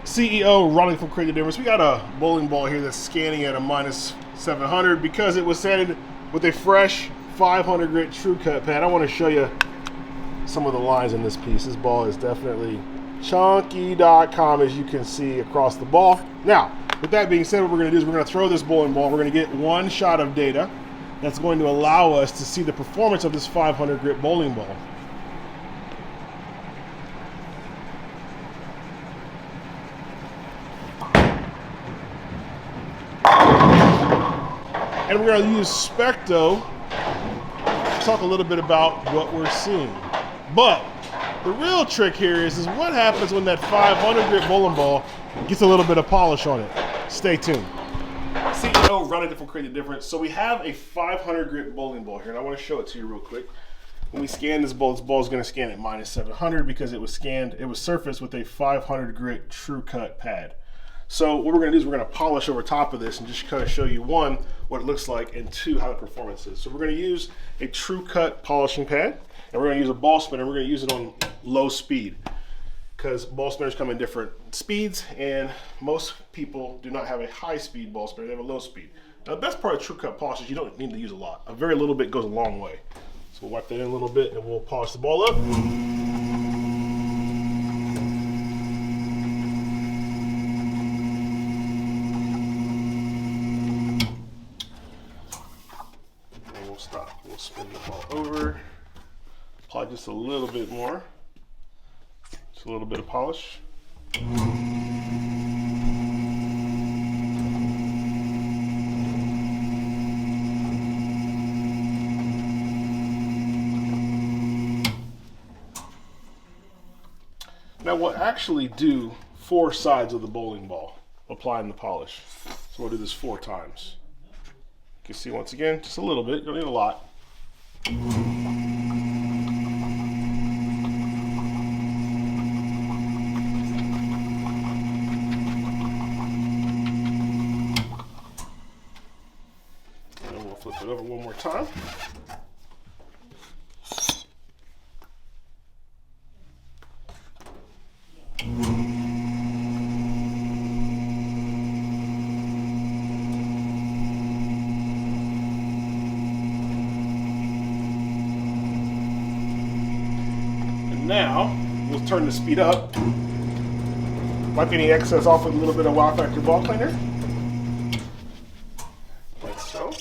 CEO running from Create the Difference. We got a bowling ball here that's scanning at a -700 because it was sanded with a fresh 500 grit True Cut pad. I want to show you some of the lines in this piece. This ball is definitely chunky.com, as you can see across the ball. Now, with that being said, what we're going to do is we're going to throw this bowling ball. We're going to get one shot of data that's going to allow us to see the performance of this 500 grit bowling ball. And we're going to use Specto to talk a little bit about what we're seeing. But the real trick here is what happens when that 500 grit bowling ball gets a little bit of polish on it. Stay tuned. CEO running from Create the Difference. So we have a 500 grit bowling ball here, and I want to show it to you real quick. When we scan this ball is going to scan at -700 because it was surfaced with a 500 grit True Cut pad. So what we're going to do is we're going to polish over top of this and just kind of show you, one, what it looks like, and two, how the performance is. So we're going to use a True Cut polishing pad, and we're going to use a ball spinner. We're going to use it on low speed because ball spinners come in different speeds, and most people do not have a high speed ball spinner. They have a low speed. Now the best part of True Cut polish is you don't need to use a lot. A very little bit goes a long way. So we'll wipe that in a little bit and we'll polish the ball up. We'll spin the ball over, apply just a little bit more, just a little bit of polish. Now we'll actually do 4 sides of the bowling ball, applying the polish. So we'll do this 4 times. You can see once again, just a little bit, you don't need a lot. And we'll flip it over one more time. Now, we'll turn the speed up, wipe any excess off with a little bit of Wow Factor ball cleaner, like so.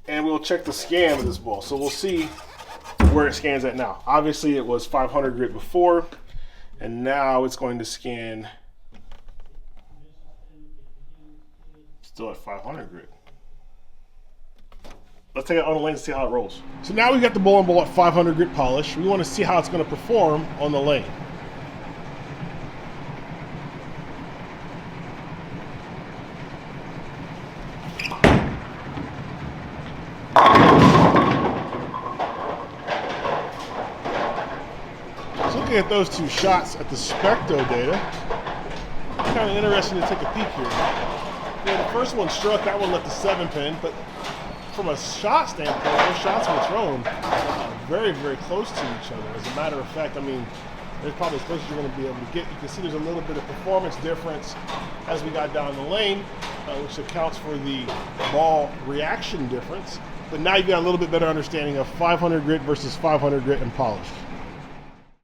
And we'll check the scan of this ball. So we'll see where it scans at now. Obviously it was 500 grit before, and now it's going to scan still at 500 grit. Let's take it on the lane and see how it rolls. So now we've got the bowling ball at 500 grit polish. We want to see how it's going to perform on the lane. So looking at those 2 shots at the Specto data, kind of interesting to take a peek here. Yeah, the first one struck, that one left the 7 pin, but from a shot standpoint, those shots were thrown very, very close to each other. As a matter of fact, I mean, they're probably as close as you're going to be able to get. You can see there's a little bit of performance difference as we got down the lane, which accounts for the ball reaction difference. But now you've got a little bit better understanding of 500 grit versus 500 grit and polished.